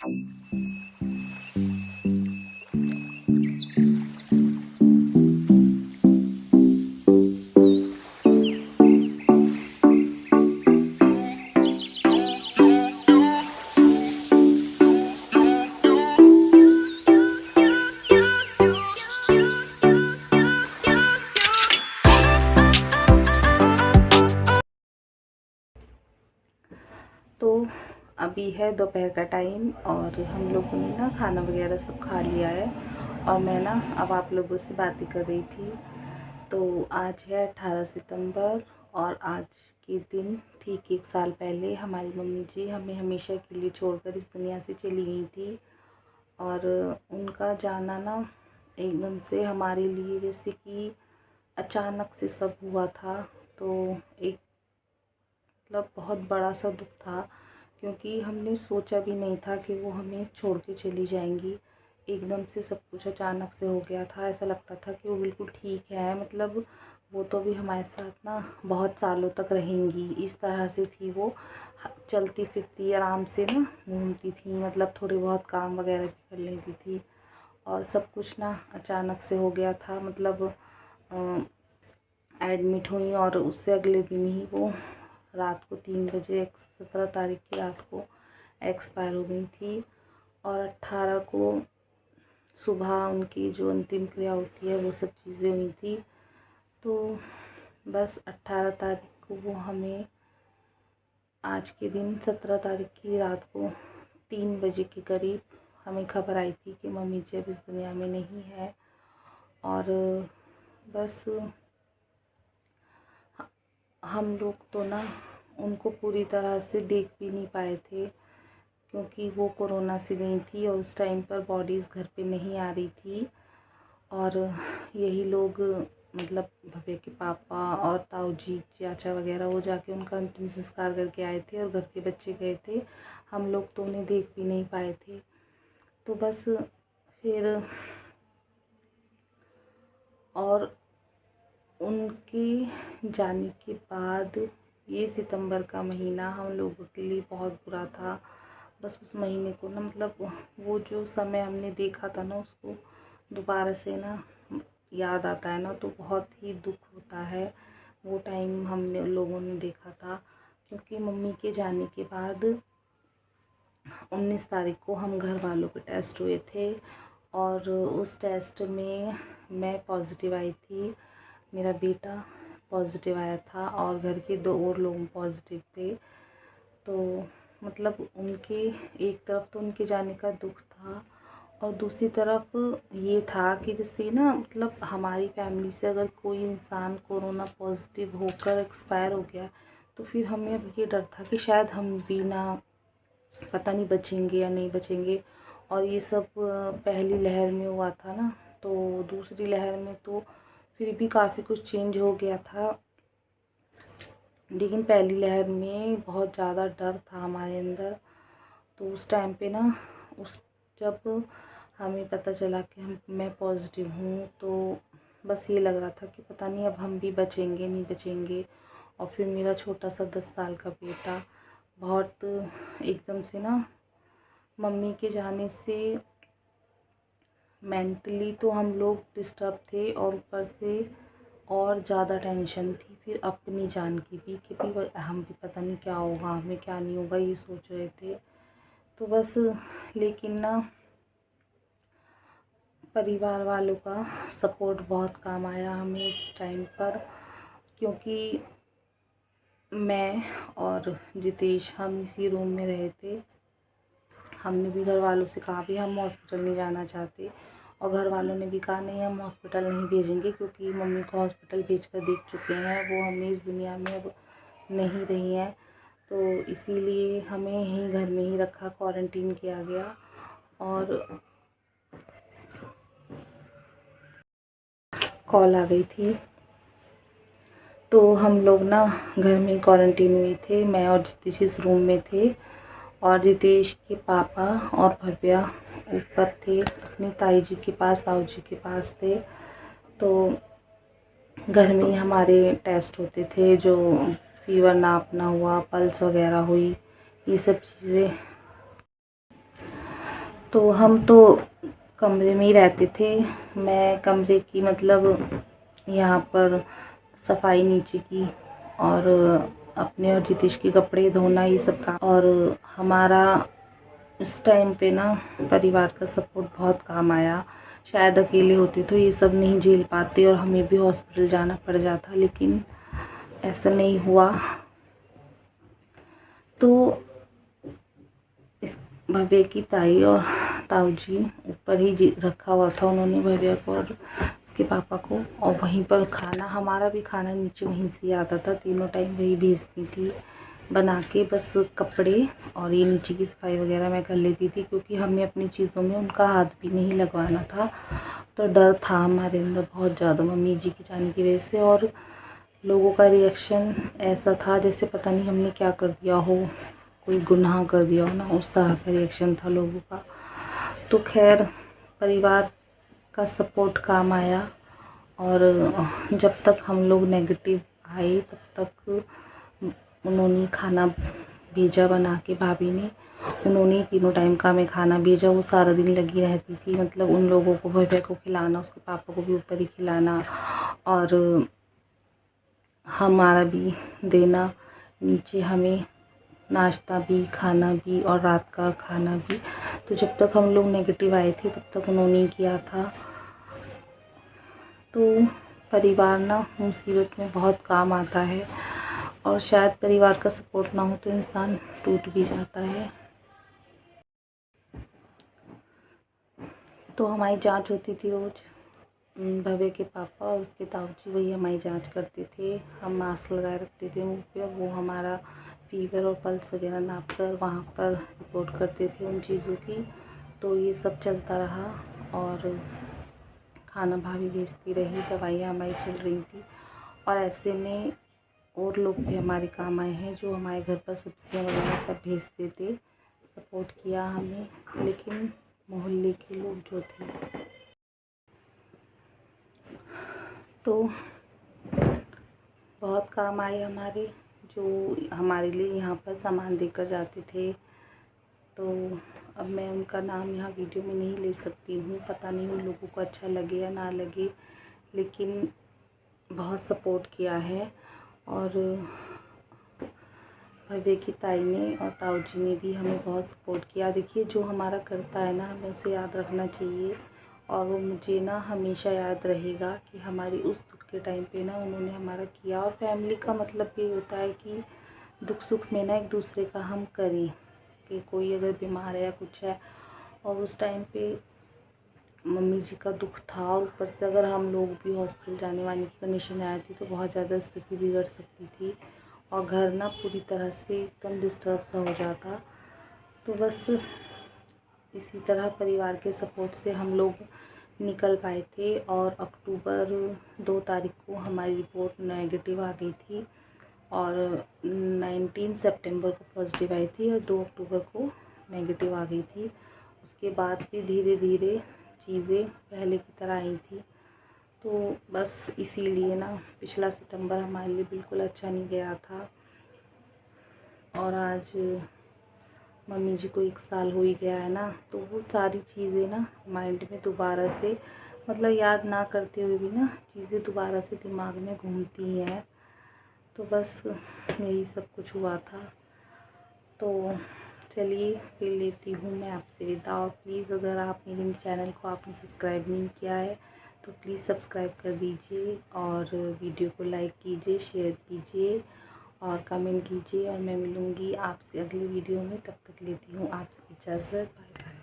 तो अभी है दोपहर का टाइम और हम लोगों ने ना खाना वगैरह सब खा लिया है और मैं ना अब आप लोगों से बातें कर रही थी। तो आज है 18 सितंबर और आज के दिन ठीक 1 साल पहले हमारी मम्मी जी हमें हमेशा के लिए छोड़कर इस दुनिया से चली गई थी। और उनका जाना ना एकदम से हमारे लिए जैसे कि अचानक से सब हुआ था। तो एक मतलब बहुत बड़ा सा दुख था, क्योंकि हमने सोचा भी नहीं था कि वो हमें छोड़ के चली जाएंगी। एकदम से सब कुछ अचानक से हो गया था। ऐसा लगता था कि वो बिल्कुल ठीक है, मतलब वो तो भी हमारे साथ ना बहुत सालों तक रहेंगी। इस तरह से थी वो, चलती फिरती आराम से ना घूमती थी, मतलब थोड़े बहुत काम वगैरह भी कर लेती थी। और सब कुछ ना अचानक से हो गया था, मतलब एडमिट हुई और उससे अगले दिन ही वो रात को 3 बजे 17 तारीख की रात को एक्सपायर हो गई थी। और 18 को सुबह उनकी जो अंतिम क्रिया होती है वो सब चीज़ें हुई थी। तो बस 18 तारीख को वो हमें आज के दिन 17 तारीख की रात को 3 बजे के करीब हमें खबर आई थी कि मम्मी जी अब इस दुनिया में नहीं है। और बस हम लोग तो ना उनको पूरी तरह से देख भी नहीं पाए थे, क्योंकि वो कोरोना से गई थी और उस टाइम पर बॉडीज़ घर पे नहीं आ रही थी। और यही लोग, मतलब भव्य के पापा और ताऊ जी चाचा वगैरह, वो जाके उनका अंतिम संस्कार करके आए थे और घर के बच्चे गए थे। हम लोग तो उन्हें देख भी नहीं पाए थे। तो बस फिर और उनके जाने के बाद ये सितंबर का महीना हम लोगों के लिए बहुत बुरा था। बस उस महीने को ना, मतलब वो जो समय हमने देखा था ना, उसको दोबारा से ना याद आता है ना, तो बहुत ही दुख होता है। वो टाइम हमने लोगों ने देखा था, क्योंकि मम्मी के जाने के बाद 19 तारीख को हम घर वालों के टेस्ट हुए थे और उस टेस्ट में मैं पॉजिटिव आई थी, मेरा बेटा पॉजिटिव आया था और घर के 2 और लोग पॉजिटिव थे। तो मतलब उनके, एक तरफ तो उनके जाने का दुख था और दूसरी तरफ ये था कि जैसे ना, मतलब हमारी फैमिली से अगर कोई इंसान कोरोना पॉजिटिव होकर एक्सपायर हो गया तो फिर हमें अब ये डर था कि शायद हम भी ना, पता नहीं बचेंगे या नहीं बचेंगे। और ये सब पहली लहर में हुआ था ना, तो दूसरी लहर में तो फिर भी काफ़ी कुछ चेंज हो गया था। लेकिन पहली लहर में बहुत ज़्यादा डर था हमारे अंदर। तो उस टाइम पे ना, उस जब हमें पता चला कि मैं पॉजिटिव हूँ, तो बस ये लग रहा था कि पता नहीं अब हम भी बचेंगे नहीं बचेंगे। और फिर मेरा छोटा सा 10 साल का बेटा, बहुत एकदम से ना मम्मी के जाने से मेंटली तो हम लोग डिस्टर्ब थे और ऊपर से और ज़्यादा टेंशन थी फिर अपनी जान की भी, कि भी हम भी पता नहीं क्या होगा, हमें क्या नहीं होगा, ये सोच रहे थे। तो बस, लेकिन ना परिवार वालों का सपोर्ट बहुत काम आया हमें इस टाइम पर, क्योंकि मैं और जितेश हम इसी रूम में रहे थे। हमने भी घर वालों से कहा भी हम हॉस्पिटल नहीं जाना चाहते, और घर वालों ने भी कहा नहीं हम हॉस्पिटल नहीं भेजेंगे, क्योंकि मम्मी को हॉस्पिटल भेज कर देख चुके हैं, वो हमें इस दुनिया में अब नहीं रही हैं। तो इसीलिए हमें यहीं घर में ही रखा, क्वारंटीन किया गया। और कॉल आ गई थी, तो हम लोग ना घर में क्वारंटीन हुए थे। मैं और जितेश इस रूम में थे और जितेश के पापा और भव्या ऊपर थे अपनी ताई जी के पास, ताऊ जी के पास थे। तो घर में हमारे टेस्ट होते थे, जो फीवर नापना हुआ, पल्स वगैरह हुई, ये सब चीज़ें तो हम तो कमरे में ही रहते थे। मैं कमरे की मतलब यहाँ पर सफाई नीचे की और अपने और जितेश के कपड़े धोना ये सब काम। और हमारा उस टाइम पे ना परिवार का सपोर्ट बहुत काम आया। शायद अकेले होते तो ये सब नहीं झेल पाते और हमें भी हॉस्पिटल जाना पड़ जाता, लेकिन ऐसा नहीं हुआ। तो इस भव्य की ताई और ताऊ जी ऊपर ही रखा हुआ था उन्होंने भव्य को और उसके पापा को, और वहीं पर खाना, हमारा भी खाना नीचे वहीं से आता था। तीनों टाइम वही भेजती थी बना के। बस कपड़े और ये नीचे की सफाई वगैरह मैं कर लेती थी, क्योंकि हमें अपनी चीज़ों में उनका हाथ भी नहीं लगवाना था। तो डर था हमारे अंदर बहुत ज़्यादा मम्मी जी के जाने की वजह से। और लोगों का रिएक्शन ऐसा था जैसे पता नहीं हमने क्या कर दिया हो, कोई गुनाह कर दिया हो ना, उस तरह का रिएक्शन था लोगों का। तो खैर परिवार का सपोर्ट काम आया। और जब तक हम लोग नेगेटिव आए तब तक उन्होंने खाना भेजा बना के, भाभी ने, उन्होंने तीनों टाइम का हमें खाना भेजा। वो सारा दिन लगी रहती थी, मतलब उन लोगों को, भव्य को खिलाना, उसके पापा को भी ऊपर ही खिलाना और हमारा भी देना नीचे, हमें नाश्ता भी, खाना भी और रात का खाना भी। तो जब तक हम लोग नेगेटिव आए थे तब तक उन्होंने किया था। तो परिवार ना मुसीबत में बहुत काम आता है, और शायद परिवार का सपोर्ट ना हो तो इंसान टूट भी जाता है। तो हमारी जांच होती थी रोज़। भव्य के पापा और उसके ताऊ जी वही हमारी जांच करते थे। हम मास्क लगाए रखते थे मुंह पे, वो हमारा फीवर और पल्स वगैरह नाप कर वहाँ पर रिपोर्ट करते थे उन चीज़ों की। तो ये सब चलता रहा और खाना भाभी भेजती रही, दवाइयाँ हमारी चल रही थी। और ऐसे में और लोग भी हमारे काम आए हैं जो हमारे घर पर सब्जियाँ वगैरह सब भेजते थे, सपोर्ट किया हमें। लेकिन मोहल्ले के लोग जो थे तो बहुत काम आए हमारे, जो हमारे लिए यहाँ पर सामान देकर जाते थे। तो अब मैं उनका नाम यहाँ वीडियो में नहीं ले सकती हूँ, पता नहीं उन लोगों को अच्छा लगे या ना लगे, लेकिन बहुत सपोर्ट किया है। और भव्य की ताई ने और ताऊ जी ने भी हमें बहुत सपोर्ट किया। देखिए जो हमारा करता है ना, हमें उसे याद रखना चाहिए, और वो मुझे ना हमेशा याद रहेगा कि हमारी उस दुख के टाइम पे ना उन्होंने हमारा किया। और फैमिली का मतलब ये होता है कि दुख सुख में ना एक दूसरे का हम करें, कि कोई अगर बीमार है या कुछ है, और उस टाइम पे मम्मी जी का दुख था, और ऊपर से अगर हम लोग भी हॉस्पिटल जाने वाने की कंडीशन आई थी तो बहुत ज़्यादा स्थिति बिगड़ सकती थी और घर ना पूरी तरह से एकदम डिस्टर्ब सा हो जाता। तो बस इसी तरह परिवार के सपोर्ट से हम लोग निकल पाए थे। और अक्टूबर 2 तारीख को हमारी रिपोर्ट नेगेटिव आ गई थी, और 19 सितंबर को पॉजिटिव आई थी और 2 अक्टूबर को नेगेटिव आ गई थी। उसके बाद भी धीरे धीरे चीज़ें पहले की तरह आई थी। तो बस इसीलिए ना पिछला सितंबर हमारे लिए बिल्कुल अच्छा नहीं गया था। और आज मम्मी जी को 1 साल हो ही गया है ना, तो वो सारी चीज़ें ना माइंड में दोबारा से, मतलब याद ना करते हुए भी ना चीज़ें दोबारा से दिमाग में घूमती हैं। तो बस यही सब कुछ हुआ था। तो चलिए फिर लेती हूँ मैं आपसे विदा। और प्लीज़ अगर आप मेरे चैनल को आपने सब्सक्राइब नहीं किया है तो प्लीज़ सब्सक्राइब कर दीजिए, और वीडियो को लाइक कीजिए, शेयर कीजिए और कमेंट कीजिए। और मैं मिलूँगी आपसे अगली वीडियो में, तब तक लेती हूँ आपसे इजाज़त। Bye bye.